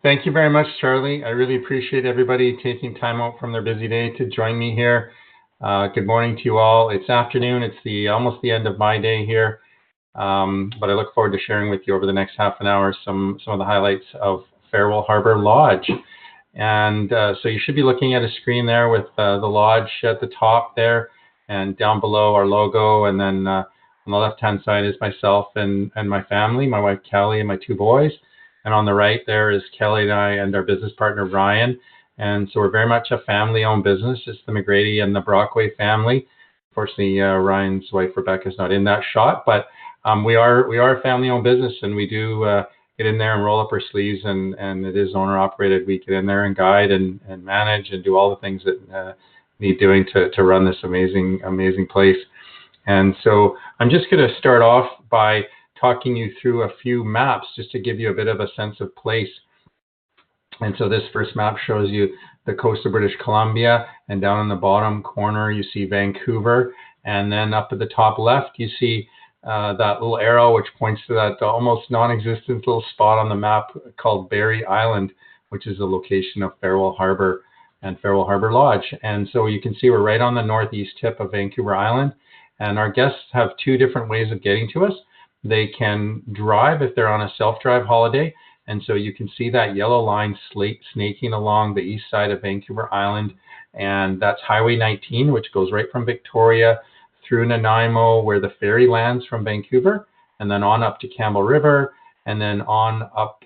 Thank you very much, Charlie. I really appreciate everybody taking time out from their busy day to join me here. Good morning to you all. It's afternoon. It's almost the end of my day here, but I look forward to sharing with you over the next half an hour some of the highlights of Farewell Harbour Lodge. And so you should be looking at a screen there with the lodge at the top there, and down below our logo, and then on the left-hand side is myself and my family, my wife Kelly and my two boys. And on the right there is Kelly and I and our business partner, Ryan. And so we're very much a family-owned business. It's the McGrady and the Brockway family. Unfortunately, Ryan's wife, Rebecca, is not in that shot. But we are a family-owned business, and we do get in there and roll up our sleeves. And it is owner-operated. We get in there and guide and manage and do all the things that need doing to run this amazing place. And so I'm just going to start off by talking you through a few maps just to give you a bit of a sense of place. And so this first map shows you the coast of British Columbia, and down in the bottom corner you see Vancouver, and then up at the top left you see that little arrow which points to that almost non-existent little spot on the map called Barry Island, which is the location of Farewell Harbour and Farewell Harbour Lodge. And so you can see we're right on the northeast tip of Vancouver Island, and our guests have two different ways of getting to us. They can drive if they're on a self-drive holiday, and so you can see that yellow line snaking along the east side of Vancouver Island, and that's Highway 19, which goes right from Victoria through Nanaimo, where the ferry lands from Vancouver, and then on up to Campbell River, and then on up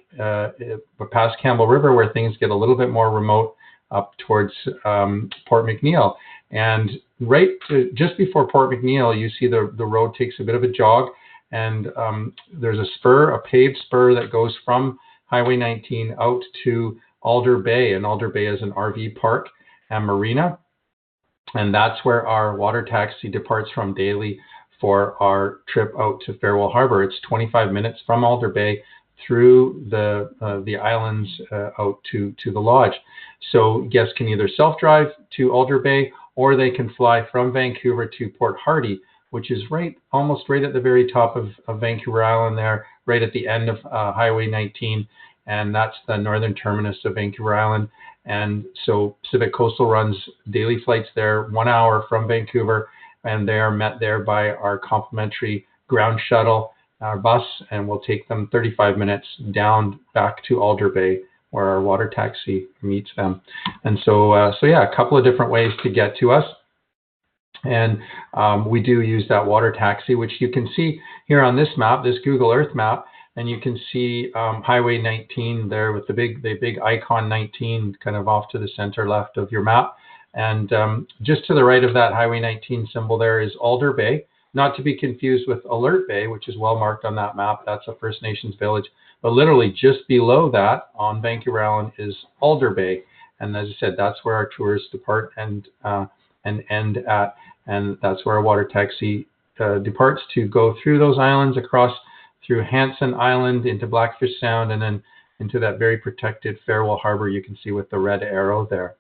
past Campbell River, where things get a little bit more remote, up towards Port McNeill. And just before Port McNeill, you see the road takes a bit of a jog, and there's a paved spur that goes from Highway 19 out to Alder Bay, and Alder Bay is an RV park and marina, and that's where our water taxi departs from daily for our trip out to Farewell Harbour. It's 25 minutes from Alder Bay through the islands out to the lodge. So guests can either self-drive to Alder Bay, or they can fly from Vancouver to Port Hardy, which is almost right at the very top of Vancouver Island there, right at the end of Highway 19, and that's the northern terminus of Vancouver Island. And so Pacific Coastal runs daily flights there, 1 hour from Vancouver, and they are met there by our complimentary ground shuttle, our bus, and we'll take them 35 minutes down back to Alder Bay, where our water taxi meets them. And so yeah, a couple of different ways to get to us. And we do use that water taxi, which you can see here on this map, this Google Earth map, and you can see Highway 19 there with the big icon 19 kind of off to the center left of your map. And just to the right of that Highway 19 symbol there is Alder Bay, not to be confused with Alert Bay, which is well marked on that map. That's a First Nations village. But literally just below that on Vancouver Island is Alder Bay. And as I said, that's where our tours depart and end at. And that's where our water taxi departs to go through those islands, across through Hanson Island into Blackfish Sound, and then into that very protected Farewell Harbour you can see with the red arrow there.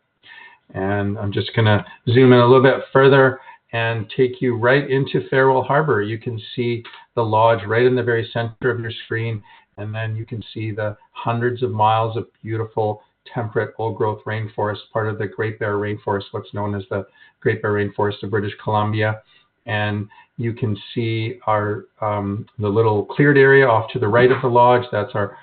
And I'm just going to zoom in a little bit further and take you right into Farewell Harbour. You can see the lodge right in the very center of your screen, and then you can see the hundreds of miles of beautiful temperate old-growth rainforest, part of the Great Bear Rainforest, what's known as the Great Bear Rainforest of British Columbia. And you can see our the little cleared area off to the right of the lodge. That's our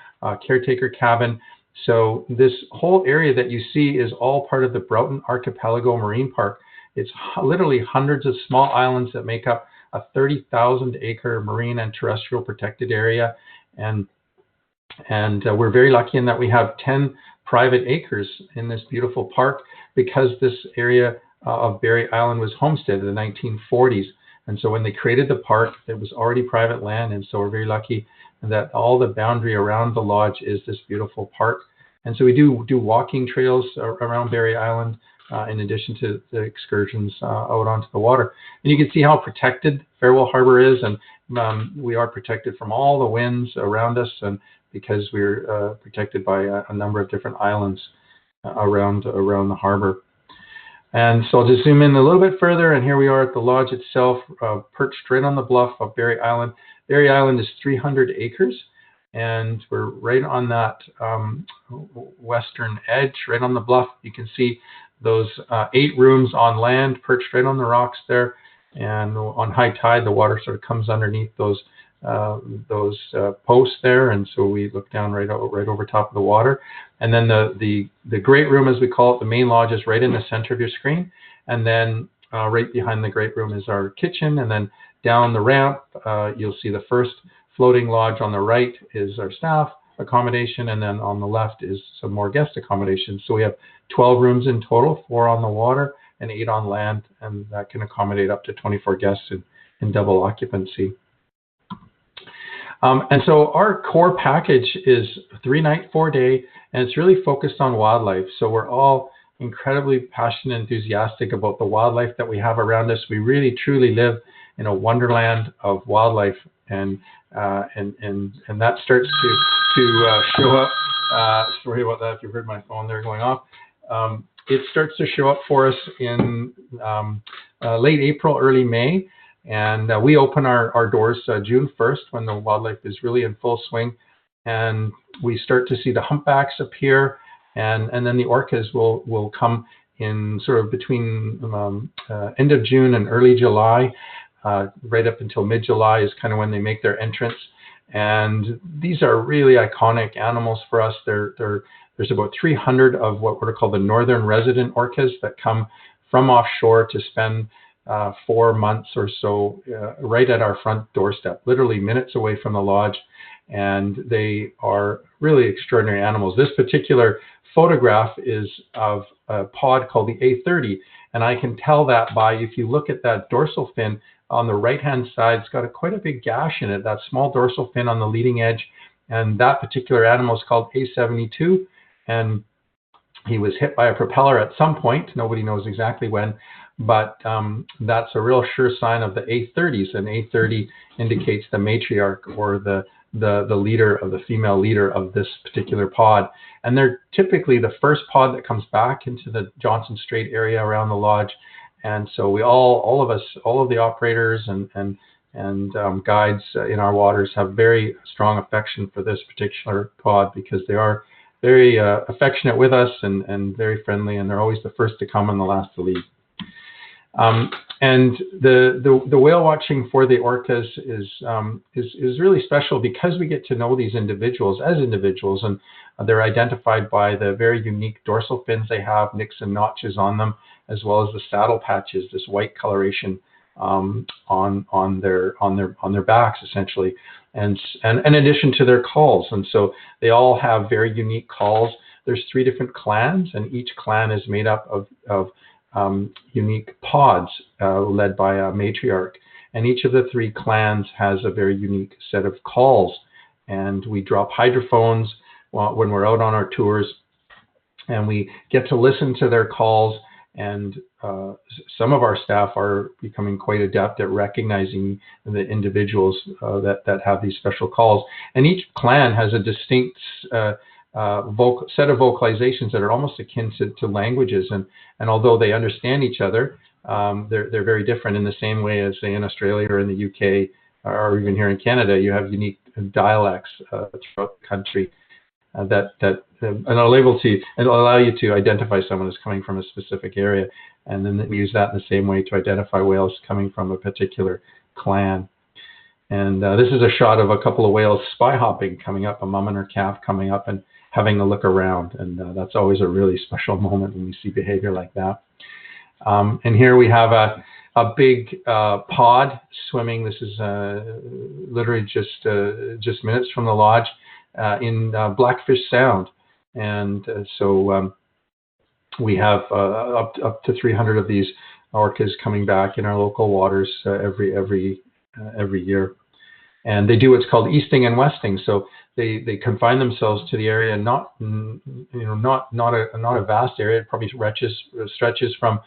caretaker cabin. So this whole area that you see is all part of the Broughton Archipelago Marine Park. It's literally hundreds of small islands that make up a 30,000-acre marine and terrestrial protected area. And we're very lucky in that we have 10 private acres in this beautiful park, because this area of Barry Island was homesteaded in the 1940s. And so when they created the park, it was already private land. And so we're very lucky that all the boundary around the lodge is this beautiful park. And so we do walking trails around Barry Island, in addition to the excursions out onto the water. And you can see how protected Farewell Harbour is. And we are protected from all the winds around us, and because we're protected by a number of different islands around the harbor. And so I'll just zoom in a little bit further, and here we are at the lodge itself, perched right on the bluff of Barry Island. Barry Island is 300 acres, and we're right on that western edge, right on the bluff. You can see those 8 rooms on land, perched right on the rocks there. And on high tide, the water sort of comes underneath those posts there, and so we look down right over top of the water. And then the great room, as we call it, the main lodge, is right in the center of your screen. And then right behind the great room is our kitchen, and then down the ramp, you'll see the first floating lodge on the right is our staff accommodation, and then on the left is some more guest accommodation. So we have 12 rooms in total, 4 on the water and 8 on land, and that can accommodate up to 24 guests in double occupancy. And so our core package is 3-night, 4-day, and it's really focused on wildlife. So we're all incredibly passionate and enthusiastic about the wildlife that we have around us. We really truly live in a wonderland of wildlife, and that starts to show up. Sorry about that if you heard my phone there going off. It starts to show up for us in late April, early May, and we open our doors June 1st when the wildlife is really in full swing, and we start to see the humpbacks appear, and then the orcas will come in sort of between end of June and early July, right up until mid-July is kind of when they make their entrance. And these are really iconic animals for us. There's about 300 of what are called the northern resident orcas that come from offshore to spend 4 months or so right at our front doorstep, literally minutes away from the lodge. And they are really extraordinary animals. This particular photograph is of a pod called the A30. And I can tell that by, if you look at that dorsal fin on the right-hand side, it's got quite a big gash in it, that small dorsal fin on the leading edge. And that particular animal is called A72. And he was hit by a propeller at some point. Nobody knows exactly when, but that's a real sure sign of the A30s. And A30 indicates the matriarch, or the leader, of the female leader of this particular pod. And they're typically the first pod that comes back into the Johnson Strait area around the lodge. And so we all of the operators and guides in our waters have very strong affection for this particular pod, because they are very affectionate with us and very friendly, and they're always the first to come and the last to leave. And the whale watching for the orcas is really special, because we get to know these individuals as individuals, and they're identified by the very unique dorsal fins they have, nicks and notches on them, as well as the saddle patches, this white coloration on their backs, essentially, and in addition to their calls. And so they all have very unique calls. There's 3 different clans, and each clan is made up of unique pods led by a matriarch. And each of the 3 clans has a very unique set of calls. And we drop hydrophones when we're out on our tours, and we get to listen to their calls. And some of our staff are becoming quite adept at recognizing the individuals that have these special calls. And each clan has a distinct set of vocalizations that are almost akin to languages. And although they understand each other, they're very different, in the same way as, say, in Australia or in the UK, or even here in Canada, you have unique dialects throughout the country that are able to allow you to identify someone as coming from a specific area. And then we use that in the same way to identify whales coming from a particular clan. And this is a shot of a couple of whales spy hopping, coming up, a mum and her calf coming up and having a look around. And that's always a really special moment when we see behavior like that. And here we have a big pod swimming. This is literally just minutes from the lodge in Blackfish Sound. And so we have up to 300 of these orcas coming back in our local waters every year. And they do what's called easting and westing. So they confine themselves to the area, not a vast area. It probably stretches from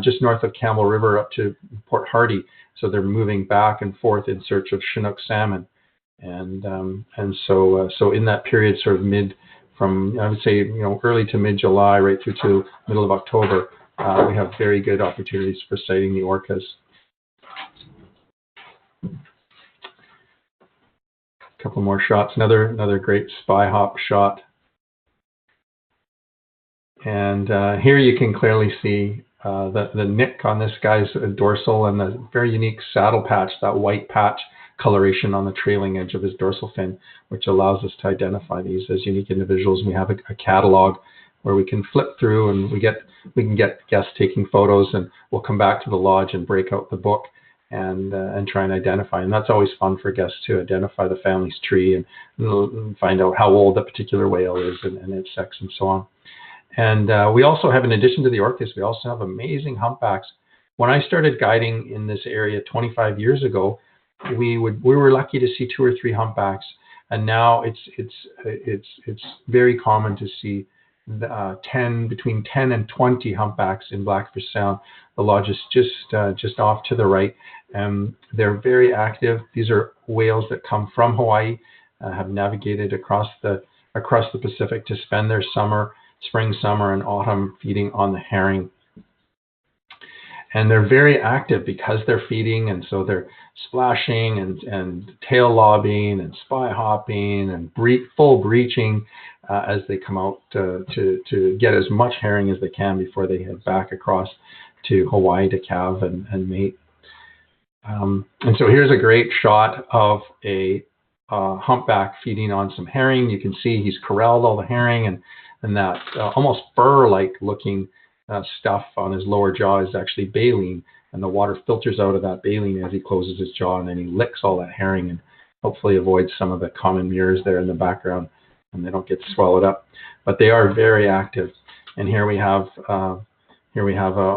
just north of Campbell River up to Port Hardy. So they're moving back and forth in search of Chinook salmon. And so in that period, sort of from I would say early to mid-July, right through to middle of October, we have very good opportunities for sighting the orcas. A couple more shots. Another great spy hop shot. And here you can clearly see the nick on this guy's dorsal and the very unique saddle patch, that white patch coloration on the trailing edge of his dorsal fin, which allows us to identify these as unique individuals. We have a catalog where we can flip through, and we can get guests taking photos, and we'll come back to the lodge and break out the book and try and identify. And that's always fun for guests to identify the family's tree and find out how old a particular whale is and its sex and so on. And we also have, in addition to the orcas, we also have amazing humpbacks. When I started guiding in this area 25 years ago, we were lucky to see 2 or 3 humpbacks, and now it's very common to see between 10 and 20 humpbacks in Blackfish Sound. The lodge is just off to the right. They're very active. These are whales that come from Hawaii, have navigated across the Pacific to spend their spring, summer, and autumn feeding on the herring. And they're very active because they're feeding, and so they're splashing and tail lobbing and spy hopping and full breaching as they come out to get as much herring as they can before they head back across to Hawaii to calve and mate. And so here's a great shot of a humpback feeding on some herring. You can see he's corralled all the herring, and that almost fur-like looking stuff on his lower jaw is actually baleen, and the water filters out of that baleen as he closes his jaw, and then he licks all that herring and hopefully avoids some of the common mures there in the background, and they don't get swallowed up. But they are very active. And here we have a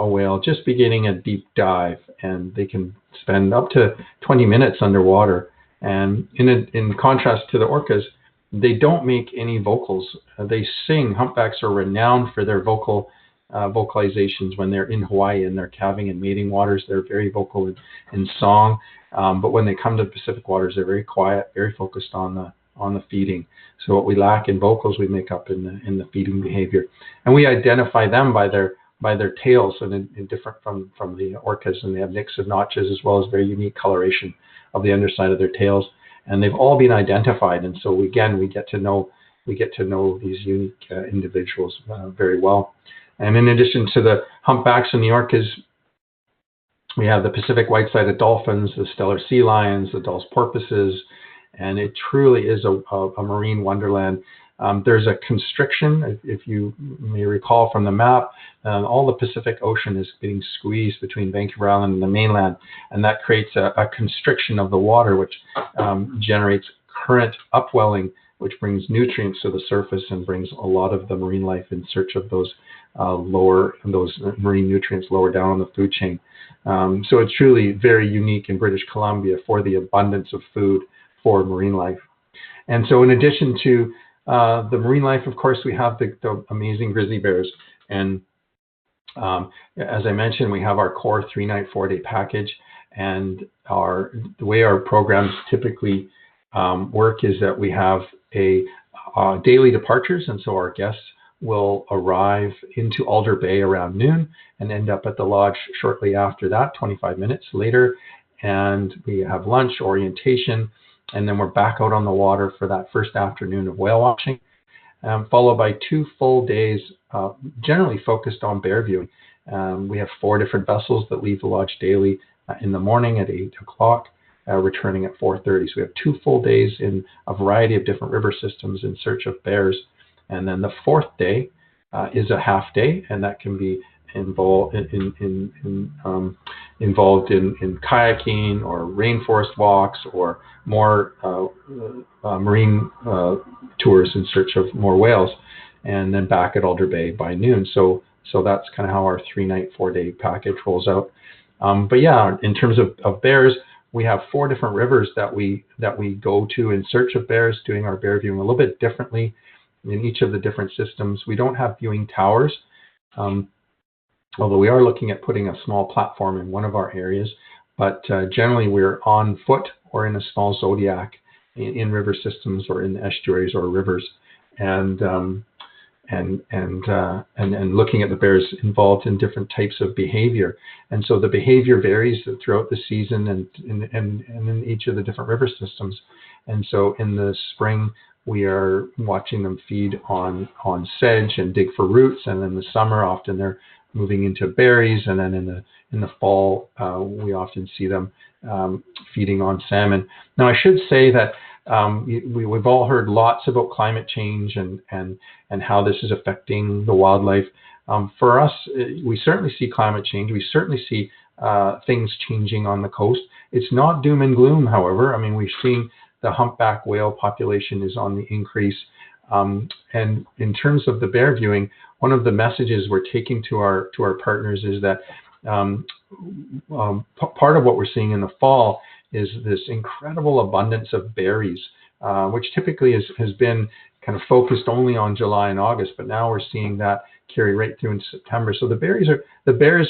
whale just beginning a deep dive, and they can spend up to 20 minutes underwater. And in contrast to the orcas, they don't make any vocals. They sing. Humpbacks are renowned for their vocalizations when they're in Hawaii and they're calving and mating waters. They're very vocal in song, but when they come to Pacific waters, they're very quiet, very focused on the feeding. So what we lack in vocals, we make up in the feeding behavior, and we identify them by their tails, and different from the orcas, and they have nicks and notches as well as very unique coloration of the underside of their tails. And they've all been identified, and so again we get to know these unique individuals very well. And in addition to the humpbacks and the orcas, we have the Pacific white-sided dolphins, the stellar sea lions, the Dall's porpoises, and it truly is a marine wonderland. There's a constriction, if you may recall from the map. All the Pacific Ocean is getting squeezed between Vancouver Island and the mainland, and that creates a constriction of the water, which generates current upwelling, which brings nutrients to the surface and brings a lot of the marine life in search of those marine nutrients lower down on the food chain. So it's truly very unique in British Columbia for the abundance of food for marine life. And so in addition to the marine life, of course, we have the amazing grizzly bears. And as I mentioned, we have our core 3-night, 4-day package. And the way our programs typically work is that we have daily departures. And so our guests will arrive into Alder Bay around noon and end up at the lodge shortly after that, 25 minutes later. And we have lunch, orientation, and then we're back out on the water for that first afternoon of whale watching, followed by 2 full days generally focused on bear viewing. We have 4 different vessels that leave the lodge daily in the morning at 8 o'clock, returning at 4:30. So we have 2 full days in a variety of different river systems in search of bears. And then the 4th day is a half day, and that can be involved in kayaking or rainforest walks or more marine tours in search of more whales, and then back at Alder Bay by noon. So that's kind of how our 3-night, 4-day package rolls out. But yeah, in terms of bears, we have 4 different rivers that we go to in search of bears, doing our bear viewing a little bit differently in each of the different systems. We don't have viewing towers, although we are looking at putting a small platform in one of our areas. But generally, we're on foot or in a small zodiac in river systems or in estuaries or rivers, and looking at the bears involved in different types of behavior. And so the behavior varies throughout the season and in each of the different river systems. And so in the spring, we are watching them feed on sedge and dig for roots. And in the summer, often they're moving into berries. And then in the fall, we often see them feeding on salmon. Now, I should say that we've all heard lots about climate change and how this is affecting the wildlife. For us, we certainly see climate change. We certainly see things changing on the coast. It's not doom and gloom, however. I mean, we've seen the humpback whale population is on the increase. And in terms of the bear viewing, one of the messages we're taking to our partners is that part of what we're seeing in the fall is this incredible abundance of berries, which typically has been kind of focused only on July and August, but now we're seeing that carry right through in September. So the bears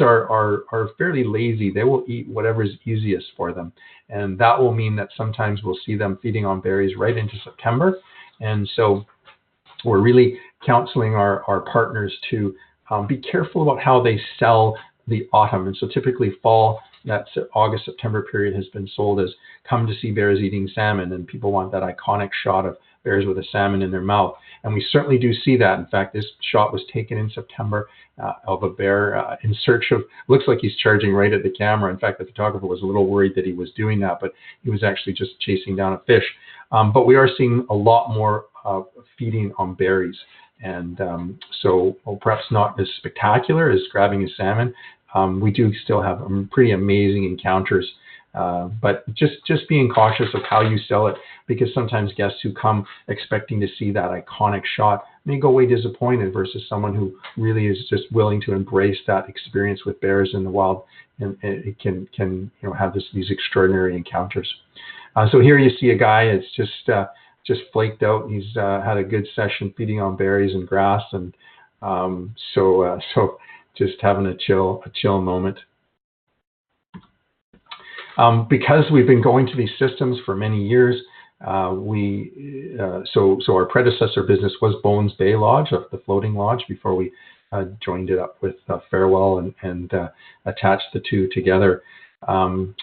are fairly lazy. They will eat whatever is easiest for them, and that will mean that sometimes we'll see them feeding on berries right into September. And so we're really counseling our partners to be careful about how they sell the autumn. And so typically fall, that August, September period has been sold as come to see bears eating salmon, and people want that iconic shot of bears with a salmon in their mouth. And we certainly do see that. In fact, this shot was taken in September of a bear in search of, looks like he's charging right at the camera. In fact, the photographer was a little worried that he was doing that, but he was actually just chasing down a fish. But we are seeing a lot more feeding on berries. And so perhaps not as spectacular as grabbing a salmon. We do still have pretty amazing encounters, but just being cautious of how you sell it, because sometimes guests who come expecting to see that iconic shot may go away disappointed versus someone who really is just willing to embrace that experience with bears in the wild, and it can have these extraordinary encounters. So here you see a guy that's just flaked out. He's had a good session feeding on berries and grass, and so just having a chill moment. Because we've been going to these systems for many years, so our predecessor business was Bones Bay Lodge, the floating lodge, before we joined it up with Farewell and attached the two together. And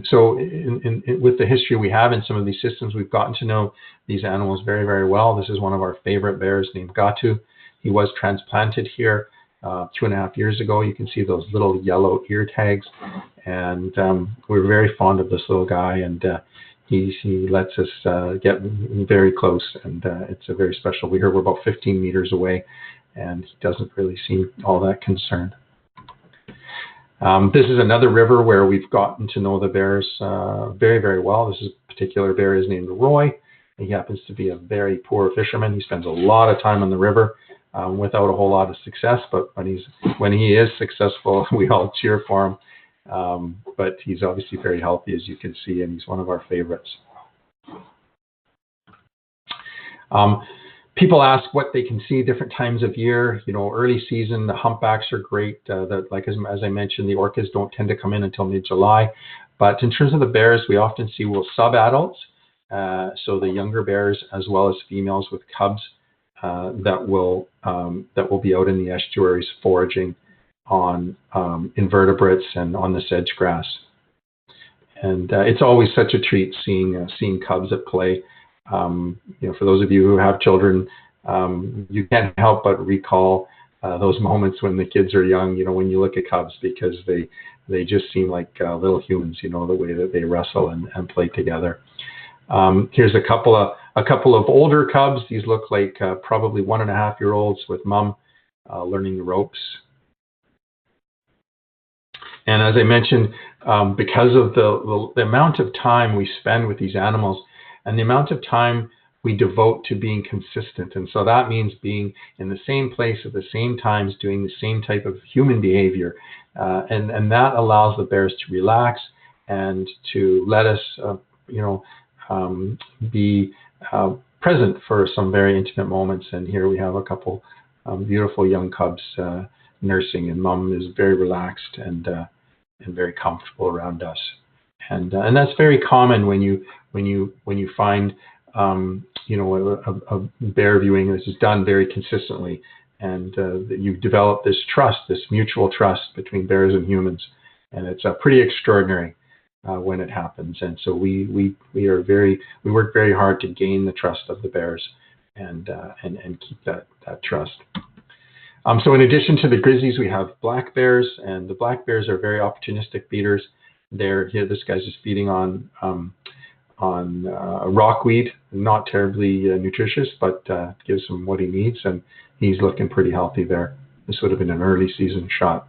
so with the history we have in some of these systems, we've gotten to know these animals very, very well. This is one of our favorite bears named Gatu. He was transplanted here 2.5 years ago. You can see those little yellow ear tags, and we're very fond of this little guy, and he lets us get very close, and it's a very special. We heard we're about 15 meters away, and he doesn't really seem all that concerned. This is another river where we've gotten to know the bears very, very well. This particular bear is named Roy. He happens to be a very poor fisherman. He spends a lot of time on the river without a whole lot of success, but when he is successful, we all cheer for him. But he's obviously very healthy, as you can see, and he's one of our favorites. People ask what they can see different times of year. Early season, the humpbacks are great. As I mentioned, the orcas don't tend to come in until mid-July. But in terms of the bears, we often see sub-adults, so the younger bears, as well as females with cubs that will be out in the estuaries foraging on invertebrates and on the sedge grass. And it's always such a treat seeing cubs at play. For those of you who have children, you can't help but recall those moments when the kids are young, when you look at cubs, because they just seem like little humans, the way that they wrestle and play together. Here's a couple of older cubs. These look like probably 1.5-year-olds with mom learning the ropes. And as I mentioned, because of the amount of time we spend with these animals and the amount of time we devote to being consistent, and so that means being in the same place at the same times, doing the same type of human behavior, and that allows the bears to relax and to let us, be present for some very intimate moments. And here we have a couple beautiful young cubs nursing, and mom is very relaxed and very comfortable around us. And that's very common when you find a bear viewing this is done very consistently, and you develop this trust, this mutual trust between bears and humans, and it's pretty extraordinary. when it happens. And so we work very hard to gain the trust of the bears and keep that trust. So in addition to the grizzlies, we have black bears, and the black bears are very opportunistic feeders. This guy's just feeding on rockweed, not terribly nutritious, but gives him what he needs, and he's looking pretty healthy there. This would have been an early season shot.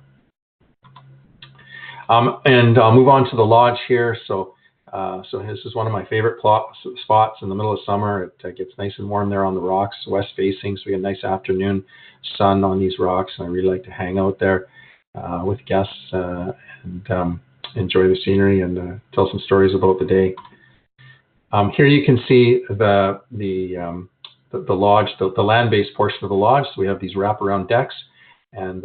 And I'll move on to the lodge here. So this is one of my favorite spots in the middle of summer. It gets nice and warm there on the rocks, west facing, so we get a nice afternoon sun on these rocks, and I really like to hang out there with guests and enjoy the scenery and tell some stories about the day. Here you can see the lodge, the land-based portion of the lodge. So we have these wraparound decks, and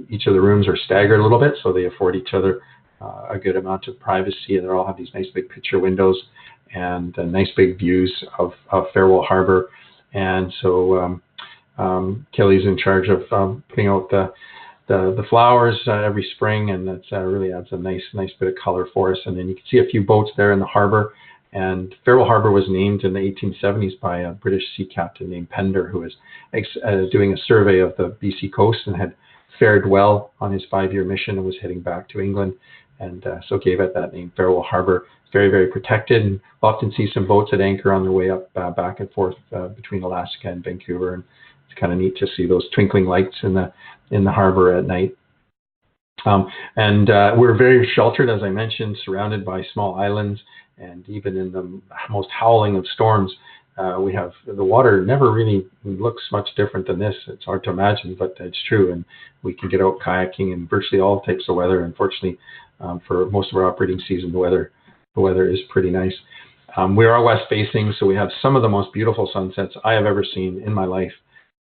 each of the rooms are staggered a little bit, so they afford each other a good amount of privacy, and they all have these nice big picture windows and nice big views of Farewell Harbour. And so Kelly's in charge of putting out the flowers every spring, and that really adds a nice bit of color for us. And then you can see a few boats there in the harbour. And Farewell Harbour was named in the 1870s by a British sea captain named Pender, who was doing a survey of the BC coast and had fared well on his 5-year mission and was heading back to England, and so gave it that name, Farewell Harbour. It's very, very protected, and often see some boats at anchor on their way up back and forth between Alaska and Vancouver, and it's kind of neat to see those twinkling lights in the harbour at night. And we're very sheltered, as I mentioned, surrounded by small islands, and even in the most howling of storms, we have the water never really looks much different than this. It's hard to imagine, but it's true. And we can get out kayaking in virtually all types of weather. Unfortunately, for most of our operating season, the weather is pretty nice. We are west facing, so we have some of the most beautiful sunsets I have ever seen in my life,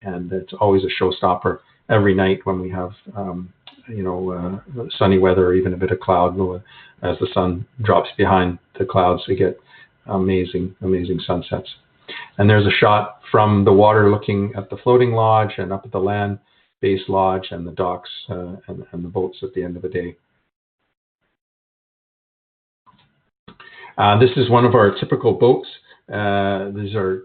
and it's always a showstopper every night when we have sunny weather or even a bit of cloud. As the sun drops behind the clouds, we get amazing sunsets. And there's a shot from the water looking at the floating lodge and up at the land-based lodge and the docks and the boats at the end of the day. This is one of our typical boats. These are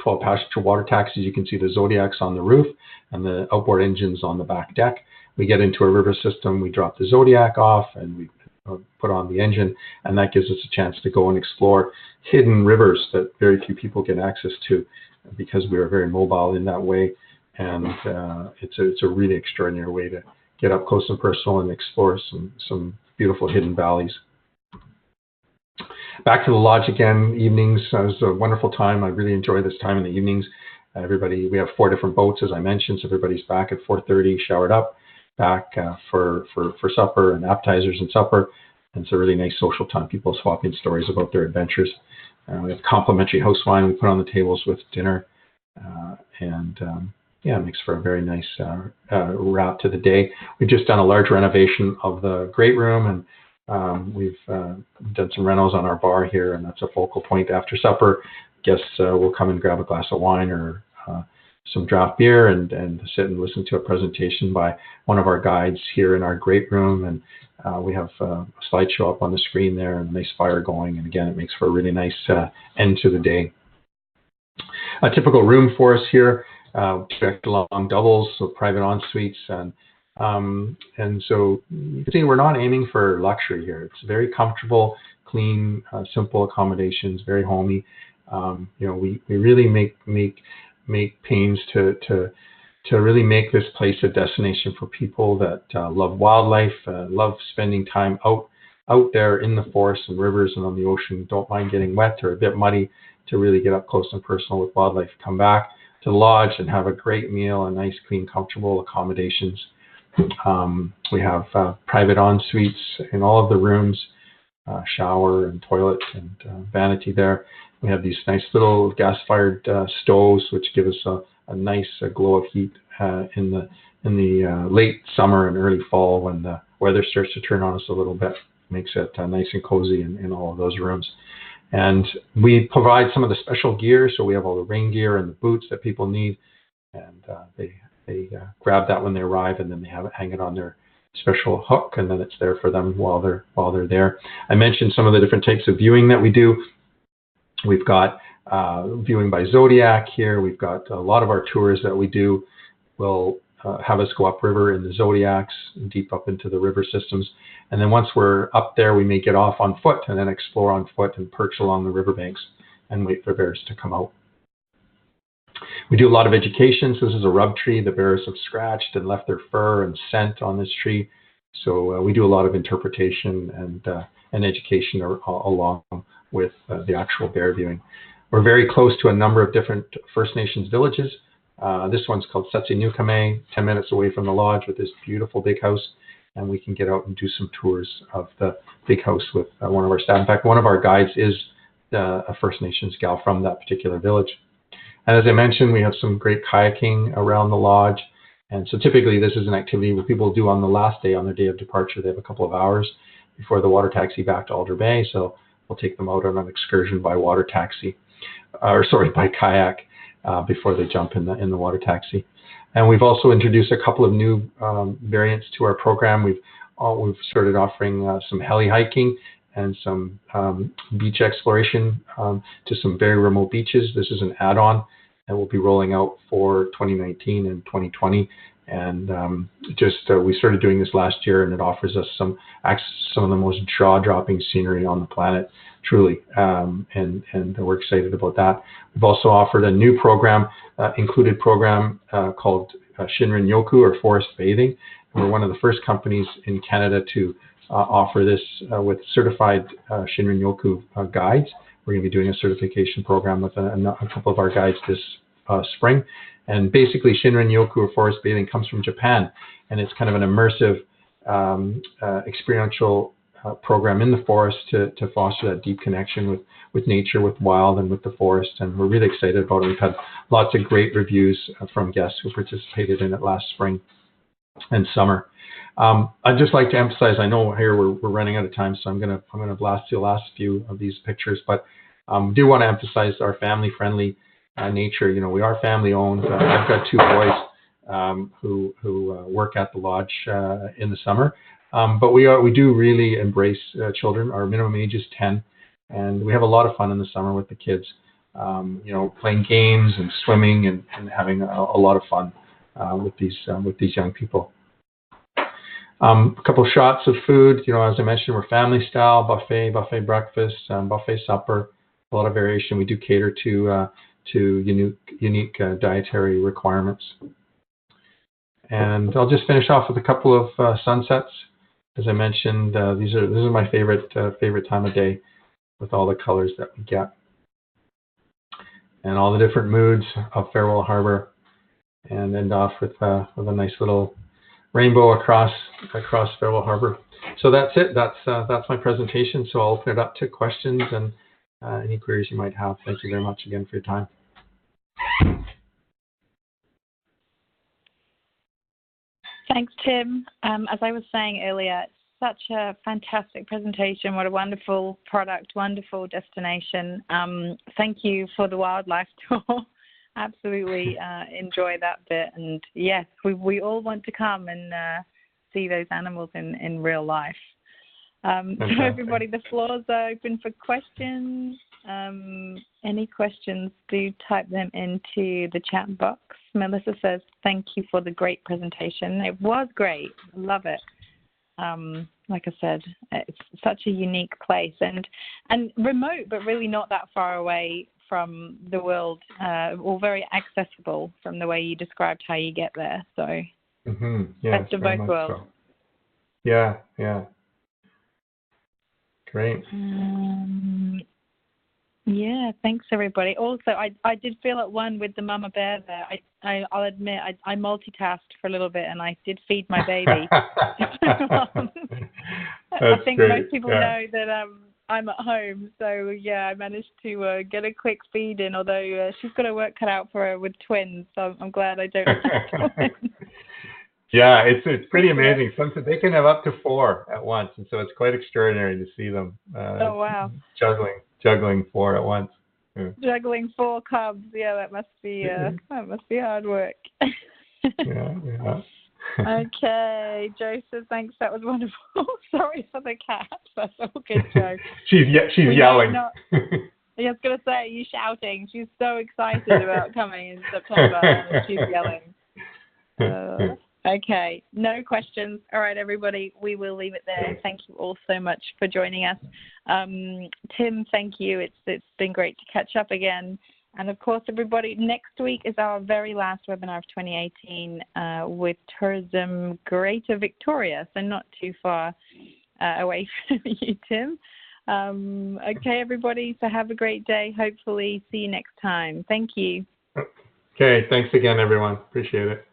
12 passenger water taxis. You can see the Zodiacs on the roof and the outboard engines on the back deck. We get into a river system, we drop the Zodiac off, and we put on the engine, and that gives us a chance to go and explore hidden rivers that very few people get access to, because we are very mobile in that way. And it's a really extraordinary way to get up close and personal and explore some beautiful hidden valleys. Back to the lodge again, evenings. It was a wonderful time. I really enjoy this time in the evenings. We have 4 different boats, as I mentioned, so everybody's back at 4:30, showered up, back for supper and appetizers and supper. And it's a really nice social time. People swapping stories about their adventures. We have complimentary house wine we put on the tables with dinner. It makes for a very nice wrap to the day. We've just done a large renovation of the great room, and we've done some renos on our bar here, and that's a focal point after supper. Guests will come and grab a glass of wine or some draft beer and sit and listen to a presentation by one of our guides here in our great room. And we have a slideshow up on the screen there and a nice fire going. And again, it makes for a really nice end to the day. A typical room for us here, long doubles, so private en-suites. And so you can see we're not aiming for luxury here. It's very comfortable, clean, simple accommodations, very homey. We really make pains to really make this place a destination for people that love wildlife, love spending time out there in the forests and rivers and on the ocean, don't mind getting wet or a bit muddy, to really get up close and personal with wildlife. Come back to the lodge and have a great meal and nice, clean, comfortable accommodations. We have private en-suites in all of the rooms, shower and toilet and vanity there. We have these nice little gas-fired stoves, which give us a nice glow of heat in the late summer and early fall, when the weather starts to turn on us a little bit. Makes it nice and cozy in all of those rooms. And we provide some of the special gear, so we have all the rain gear and the boots that people need, and they grab that when they arrive, and then they hang it on special hook, and then it's there for them while they're there. I mentioned some of the different types of viewing that we do. We've got viewing by zodiac here. We've got a lot of our tours that we do will have us go upriver in the zodiacs, deep up into the river systems. And then once we're up there, we may get off on foot and then explore on foot and perch along the riverbanks and wait for bears to come out. We do a lot of education. So this is a rub tree. The bears have scratched and left their fur and scent on this tree. So we do a lot of interpretation and education along with the actual bear viewing. We're very close to a number of different First Nations villages. This one's called Setsinukame, 10 minutes away from the lodge with this beautiful big house. And we can get out and do some tours of the big house with one of our staff. In fact, one of our guides is a First Nations gal from that particular village. And as I mentioned, we have some great kayaking around the lodge. And so typically this is an activity where people do on the last day, on their day of departure. They have a couple of hours before the water taxi back to Alder Bay. So we'll take them out on an excursion by water taxi, by kayak before they jump in the water taxi. And we've also introduced a couple of new variants to our program. We've started offering some heli hiking and some beach exploration to some very remote beaches. This is an add-on that we'll be rolling out for 2019 and 2020. And we started doing this last year, and it offers us some of the most jaw-dropping scenery on the planet, truly. And we're excited about that. We've also offered a new program, included program called Shinrin Yoku, or forest bathing. And we're one of the first companies in Canada to offer this with certified Shinrin Yoku guides. We're going to be doing a certification program with a couple of our guides this spring. And basically, Shinrin Yoku, or forest bathing, comes from Japan, and it's kind of an immersive experiential program in the forest to foster that deep connection with nature, with wild, and with the forest. And we're really excited about it. We've had lots of great reviews from guests who participated in it last spring and summer. I'd just like to emphasize, I know here we're running out of time, so I'm gonna blast the last few of these pictures, but do want to emphasize our family-friendly nature. You know, we are family-owned. I've got two boys who work at the lodge in the summer, but we do really embrace children. Our minimum age is 10, and we have a lot of fun in the summer with the kids. Playing games and swimming and having a lot of fun with these young people. A couple shots of food. As I mentioned, we're family style, buffet breakfast, buffet supper, a lot of variation. We do cater to unique dietary requirements. And I'll just finish off with a couple of sunsets. As I mentioned, this is my favorite time of day, with all the colors that we get and all the different moods of Farewell Harbour, and end off with a nice little rainbow across Farewell Harbour. So that's it. That's my presentation. So I'll open it up to questions and any queries you might have. Thank you very much again for your time. Thanks, Tim. As I was saying earlier, such a fantastic presentation. What a wonderful product, wonderful destination. Thank you for the wildlife tour. Absolutely enjoy that bit. And yes, we all want to come and see those animals in real life. So everybody, the floors are open for questions. Any questions, do type them into the chat box. Melissa says, thank you for the great presentation. It was great. Love it. Like I said, it's such a unique place and remote, but really not that far away from the world, or very accessible from the way you described how you get there. So best of both worlds. So. Yeah. Great. Yeah, thanks everybody. Also, I did feel at one with the mama bear there. I'll admit I multitasked for a little bit and I did feed my baby. I think great. Most people know that I'm at home, so yeah, I managed to get a quick feed in. Although she's got her work cut out for her with twins, so I'm glad I don't have twins. Yeah, it's pretty amazing. Sometimes they can have up to 4 at once, and so it's quite extraordinary to see them. Oh wow! Juggling 4 at once. Yeah. Juggling 4 cubs. Yeah, that must be hard work. Yeah. Okay, Joseph, thanks. That was wonderful. Sorry for the cat. That's all good, Joe. She's yelling. I was going to say, you shouting. She's so excited about coming in September, and she's yelling. Okay, no questions. All right, everybody, we will leave it there. Thank you all so much for joining us. Tim, thank you. It's been great to catch up again. And of course, everybody, next week is our very last webinar of 2018 with Tourism Greater Victoria, so not too far away from you, Tim. Okay, everybody, so have a great day. Hopefully see you next time. Thank you. Okay, thanks again, everyone. Appreciate it.